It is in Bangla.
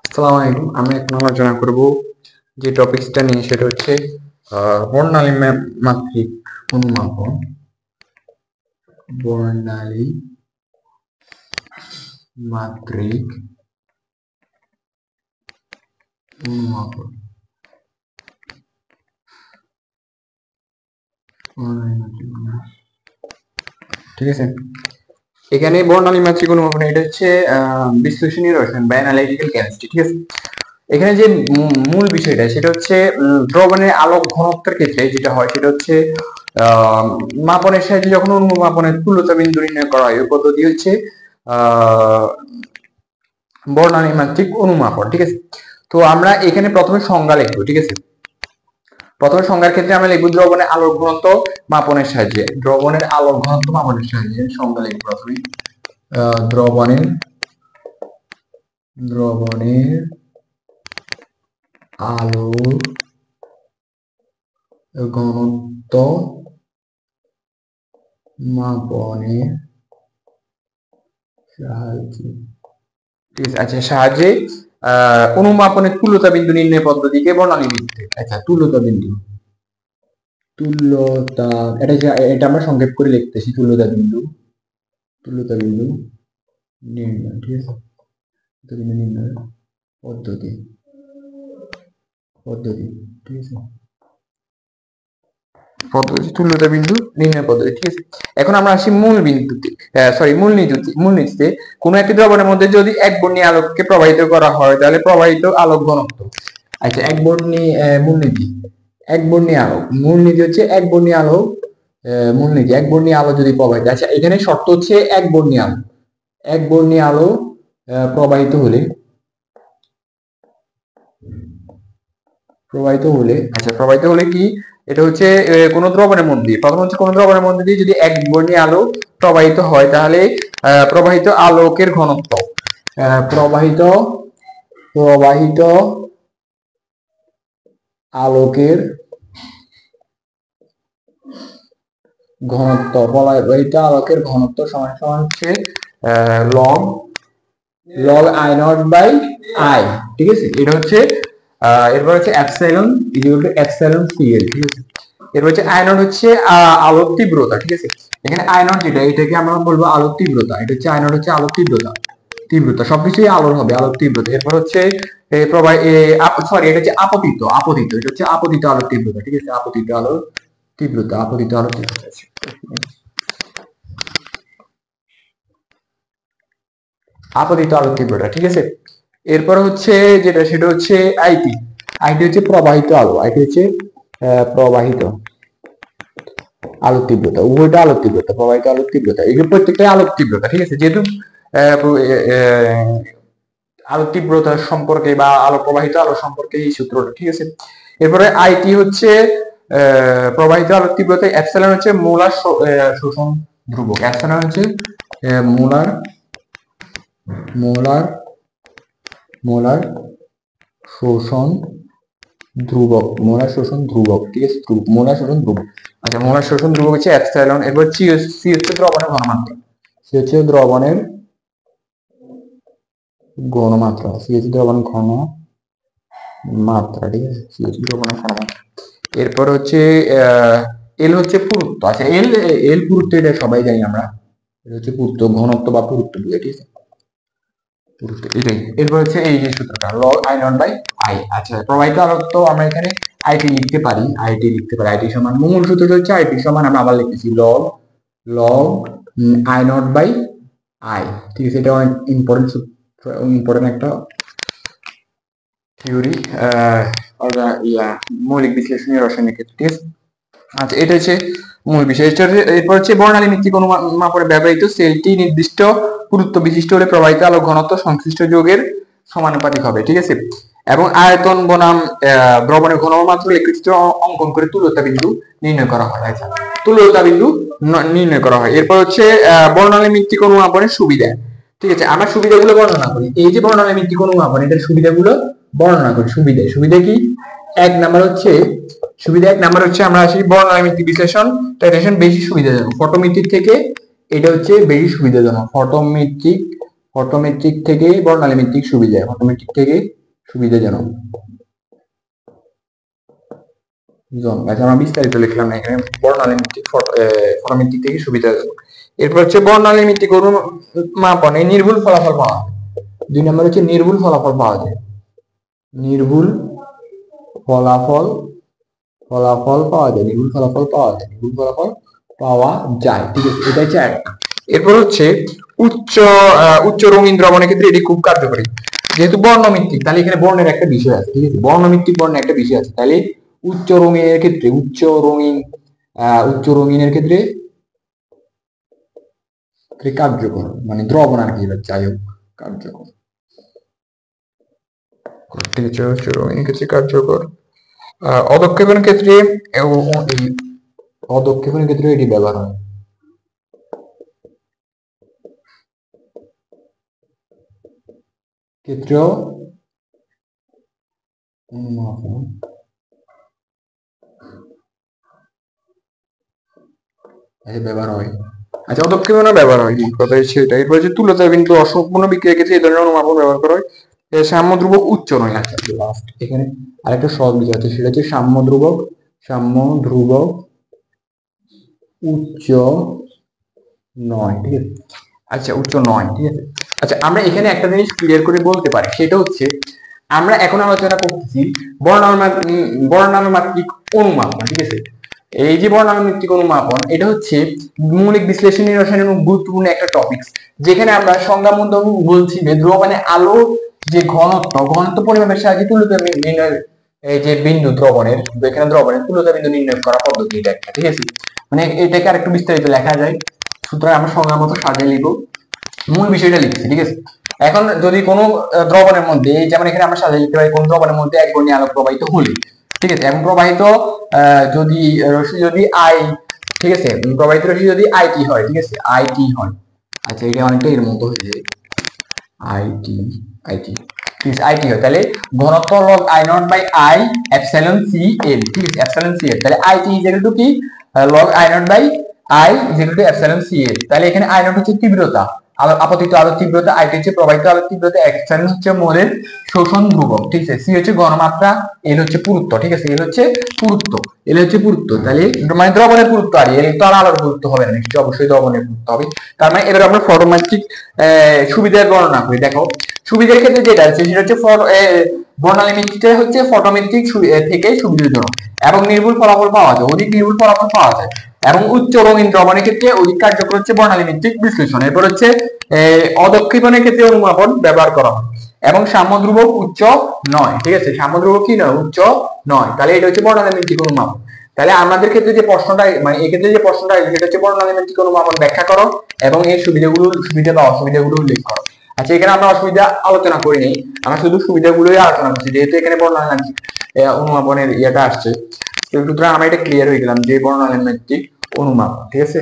আসসালামু আলাইকুম। আমি এখন আলোচনা করব যে টপিকসটা নিয়ে, সেটা হচ্ছে বর্ণালী মাত্রিক অনুমাপন। বর্ণালী মাত্রিক অনুমাপন। ঠিক আছে, এখানে বর্ণালী মাত্রিক অনুমাপন এটা হচ্ছে বিশ্লেষণী রসায়ন বা অ্যানালিটিক্যাল কেমিস্ট্রি। ঠিক আছে, এখানে যে মূল বিষয়টা সেটা হচ্ছে দ্রবণের আলোক ঘনত্বের ক্ষেত্রে যেটা হয় সেটা হচ্ছে মাপনের সাহায্যে যখন অনুমাপনের তুল্যতা বিন্দু নির্ণয় করা হয়, ওই পদ্ধতি হচ্ছে বর্ণালী মাত্রিক অনুমাপন। ঠিক আছে, তো আমরা এখানে প্রথমে সংজ্ঞা লিখবো। ঠিক আছে, প্রথমে সংজ্ঞার ক্ষেত্রে আমরা লিখবো দ্রবণের আলোক ঘনত্ব মাপনের সাহায্যে। দ্রবণের আলোক ঘনত্ব মাপনের সাহায্যে সংজ্ঞা লিখবো প্রথমে। দ্রবণের আলোক ঘনত্ব মাপনের সাহায্যে। ঠিক আছে, আচ্ছা, সাহায্যে অনুমাপনের তুল্যতা বিন্দু নির্ণয় পদ্ধতিকে বর্ণালী ভিত্তিক। আচ্ছা, তুল্যতা বিন্দু, এটা আমরা সংক্ষেপ করে লিখতেছি তুল্যতা বিন্দু নির্ণয়। ঠিক আছে, নির্ণয় পদ্ধতি। ঠিক আছে, তুল্যতা বিন্দু নির্ণয় পদ্ধতি। ঠিক আছে, এখন আমরা আসি মূল বিন্দুতে, মূলনীতিতে। কোন একটি দ্রবণের মধ্যে যদি এক বর্ণী আলোককে প্রবাহিত করা হয় তাহলে প্রবাহিত আলোক ঘনত্ব। আচ্ছা, মূলনীতি হচ্ছে এক বর্ণী আলোক। এক বর্ণী আলো যদি প্রবাহিত, আচ্ছা এখানে শর্ত হচ্ছে এক বর্ণী আলো প্রবাহিত হলে কি, এটা হচ্ছে কোন দ্রবণের মধ্যে, প্রথম হচ্ছে কোন দ্রবণের মধ্যে দিয়ে যদি এক বর্ণী আলো প্রবাহিত হয় তাহলে প্রবাহিত আলোকের ঘনত্ব, আলোকের ঘনত্ব সমান সমান হচ্ছে log I naught by I। ঠিক আছে, এটা হচ্ছে এরপর হচ্ছে epsilon equal to epsilon CL. ঠিক আছে, এরপর হচ্ছে I naught হচ্ছে আলোর তীব্রতা। ঠিক আছে, এখানে I naught যেটা, এটাকে আমরা বলবো আলোর তীব্রতা। এটা হচ্ছে I naught হচ্ছে আলোর তীব্রতা। সবকিছুই আলোর হবে, আলোর তীব্রতা। এরপর হচ্ছে এটা হচ্ছে আপতিত এটা হচ্ছে আপতিত আলোর তীব্রতা। ঠিক আছে, আপতিত আলোর তীব্রতা। ঠিক আছে, এরপর হচ্ছে যেটা, সেটা হচ্ছে আইটি হচ্ছে প্রবাহিত আলো। প্রবাহিত আলোর তীব্রতা। উভয়টা আলোর তীব্রতা, প্রবাহিত আলোর তীব্রতা, এগুলো প্রত্যেকটাই আলোর তীব্রতা। ঠিক আছে, যেহেতু আলোর তীব্রতা সম্পর্কে বা আলো প্রবাহিত আলো সম্পর্কে এই সূত্রটা। ঠিক আছে, এরপরে আইটি হচ্ছে প্রবাহিত আলোর তীব্রতা, এপসাইলন হচ্ছে মোলার শোষণ ধ্রুবক। এপসাইলন হচ্ছে মোলার শোষণ ধ্রুবক। ঠিক আছে, মোলার শোষণ ধ্রুবক। আচ্ছা, মোলার শোষণ ধ্রুবক হচ্ছে এপসাইলন। এরপর সি হচ্ছে দ্রবণের ঘনমাত্রা। দ্রবণের ঘনমাত্রা। ঠিক আছে, দ্রবণের ঘনমাত্রা। এরপর হচ্ছে এল হচ্ছে পুরুত্ব। আচ্ছা, এল পুরুত্ব, এটা সবাই জানি আমরা। এটা হচ্ছে পুরুত্ব, ঘনত্ব বা পুরুত্ব। ঠিক আছে, এটাই। এরপর হচ্ছে এই যে সূত্রটা log I naught by I। আচ্ছা, প্রবাহিত আলোক তো আমরা এখানে আইটি লিখতে পারি। আইটি সমান, মূল সূত্রটা হচ্ছে আইটি সমান, আমরা আবার লিখতেছি log I naught by I। ঠিক আছে, এটা অনেক ইম্পর্টেন্ট একটা থিওরি মৌলিক বিশ্লেষণী রসায়নের ক্ষেত্রে। ঠিক আছে, আচ্ছা, এটা হচ্ছে মূল বিষয়। এরপর হচ্ছে বর্ণালী ভিত্তিক অনুমাপনে ব্যবহৃত সেলটি নির্দিষ্ট পুরুত্ব বিশিষ্ট হলে প্রবাহিত আলোক ঘনত্ব সংশ্লিষ্ট যৌগের সমানুপাতিক হবে। ঠিক আছে, এবং আয়তন বনাম দ্রবণের ঘনমাত্রা লেখচিত্র অঙ্কন করে তুল্যতা বিন্দু নির্ণয় করা হয়। আচ্ছা, তুল্যতা বিন্দু নির্ণয় করা হয়। এরপর হচ্ছে বর্ণালী ভিত্তিক অনুমাপনের সুবিধা। ঠিক আছে, আমরা সুবিধাগুলো বর্ণনা করি। এই যে বর্ণালী ভিত্তিক অনুমাপন, এটার সুবিধাগুলো বর্ণনা করি। সুবিধা কি? এক নাম্বার হচ্ছে আমরা আসি বর্ণালী ভিত্তিক বিশ্লেষণ বেশি সুবিধাজনক। ফটোমেট্রিক থেকে এটা হচ্ছে বেশি সুবিধাজনক। ফটোমেট্রিক থেকে বর্ণালী ভিত্তিক সুবিধা, ফটোমেট্রিক থেকে সুবিধাজনক জন। আচ্ছা আমরা বিস্তারিত লিখলাম না এখানে, বর্ণালী ভিত্তিক ফটোমেট্রিক থেকে সুবিধাজনক। এরপর হচ্ছে বর্ণালী ভিত্তিক অনুমাপনে নির্ভুল ফলাফল পাওয়া যায়। 2 নম্বর হচ্ছে নির্ভুল ফলাফল পাওয়া যায়। নির্ভুল ফলাফল পাওয়া যায়, নির্ভুল ফলাফল পাওয়া যায়, নির্ভুল ফলাফল পাওয়া যায়, ঠিক আছে, এটা হচ্ছে একটা। এরপর হচ্ছে উচ্চ রঙিন দ্রবণের ক্ষেত্রে এটি খুব কার্যকরী। যেহেতু বর্ণভিত্তিক তাহলে এখানে বর্ণের একটা বিষয় আছে, ঠিক আছে, বর্ণভিত্তিক বর্ণের একটা বিষয় আছে, তাহলে উচ্চ রঙিনের ক্ষেত্রে উচ্চ রঙিনের ক্ষেত্রে কার্যকর, মানে দ্রবণ আর কি, যাই হোক কার্যকর, ঠিক আছে, উচ্চ রঙিনের ক্ষেত্রে কার্যকর। অদক্ষেপণের ক্ষেত্রে এটি ব্যবহার হয়। ক্ষেত্রেও ব্যবহার হয়। আচ্ছা অদক্ষেপণও ব্যবহার হয়, কথা হচ্ছে এটা। এরপর হচ্ছে তুলতা বিন্দু অসম্পূর্ণ বিক্রিয়ার ক্ষেত্রে এই ধরনের অনুমাপন ব্যবহার করা হয়। সাম্য ধ্রুবক উচ্চ নয়। আচ্ছা লাস্ট এখানে আরেকটা সহজ বিষয় আছে, সেটা হচ্ছে সাম্য ধ্রুবক উচ্চ নয়, ঠিক আছে। আচ্ছা উচ্চ নয়, ঠিক আছে। আচ্ছা আমরা এখানে একটা জিনিস ক্লিয়ার করে বলতে পারি, সেটা হচ্ছে আমরা এখন আলোচনা করতেছি বর্ণানুমাত্রিক অনুমাপন, ঠিক আছে। এই যে বর্ণানুমাত্রিক অনুমাপন, এটা হচ্ছে মৌলিক বিশ্লেষণী রসায়নের গুরুত্বপূর্ণ একটা টপিক, যেখানে আমরা সংজ্ঞা মধ্যে বলছি দ্রবণে আলো যে ঘনত্ব পরিমাপের সাহায্যে তুলিত নির্ণয়, এই যে বিন্দু দ্রবণের, এখানে দ্রবণের তুলিত বিন্দু নির্ণয় করা পদ্ধতি এটা একটা, ঠিক আছে। মানে এটাকে আরেকটু বিস্তারিত লেখা যায়, সুতরাং আমরা সংজ্ঞা মতো সাজিয়ে লিখবো, মূল বিষয়টা লিখছি, ঠিক আছে। এখন যদি কোনো দ্রবণের মধ্যে, যেমন এখানে আমরা সাজিয়ে লিখতে পারি, কোন দ্রবণের মধ্যে এক বর্ণীয় আলোক প্রবাহিত হলে, ঠিক আছে, এবং প্রবাহিত যদি রশ্মি যদি আই, ঠিক আছে, প্রবাহিত রশ্মি যদি আইটি হয়, ঠিক আছে, আইটি হয়। আচ্ছা এটা অনেকটা এর মতো হয়ে যায়, আইটি আইটি ঠিক আছে, আইটি হয়, তাহলে ঘনত্ব log I naught by I epsilon C L, ঠিক আছে, এপসাইলন সি এল, তাহলে আইটি ইজ ইকুয়াল টু কি log I naught by I is equal to epsilon C L. তাহলে এখানে আই নট হচ্ছে তীব্রতা, আপতিত আলোর তীব্রতা, আইটি হচ্ছে প্রবাহিত আলোর তীব্রতা, এপসাইলন হচ্ছে মোলের শোষণ ধ্রুবক, ঠিক আছে, সি হচ্ছে ঘনমাত্রা, এল হচ্ছে পুরুত্ব, ঠিক আছে, এল হচ্ছে পুরুত্ব, তাহলে মানে দ্রবণের পুরুত্ব, আর এল তো আর আলোর পুরুত্ব হবে না, নিশ্চয়ই অবশ্যই দ্রবণের পুরুত্ব হবে। তার মানে এবার আমরা ফটোমেট্রিক সুবিধার বর্ণনা করি। দেখো সুবিধার ক্ষেত্রে যেটা আছে সেটা হচ্ছে বর্ণালী ভিত্তিতে হচ্ছে ফটোমেট্রিক থেকে সুবিধাজনক, এবং নির্ভুল ফলাফল পাওয়া যায়, অধিক নির্ভুল ফলাফল পাওয়া যায়, এবং উচ্চ রঙিন দ্রবণের ক্ষেত্রে অধিক কার্যকর হচ্ছে বর্ণালী ভিত্তিক বিশ্লেষণ। এরপর হচ্ছে অদক্ষেপণের ক্ষেত্রে অনুমাপন ব্যবহার করা হয়, এবং সাম্য ধ্রুবক উচ্চ নয়, ঠিক আছে, সাম্য ধ্রুবক কি নয়, উচ্চ নয়, তাহলে এটা হচ্ছে বর্ণালী ভিত্তিক অনুমাপন। তাহলে আমাদের ক্ষেত্রে যে প্রশ্নটা, মানে এক্ষেত্রে যে প্রশ্নটা সেটা হচ্ছে বর্ণালী ভিত্তিক অনুমাপন ব্যাখ্যা করো এবং এর সুবিধা বা অসুবিধাগুলো উল্লেখ করো। আচ্ছা এখানে আমরা অসুবিধা আলোচনা করিনি, আমরা শুধু সুবিধাগুলোই আলোচনা করছি, যেহেতু এখানে বর্ণালী অনুমাপনের ইয়েটা আসছে, সুতরাং আমরা এটা ক্লিয়ার হয়ে গেলাম যে বর্ণালী ভিত্তিক অনুমাপন, ঠিক আছে।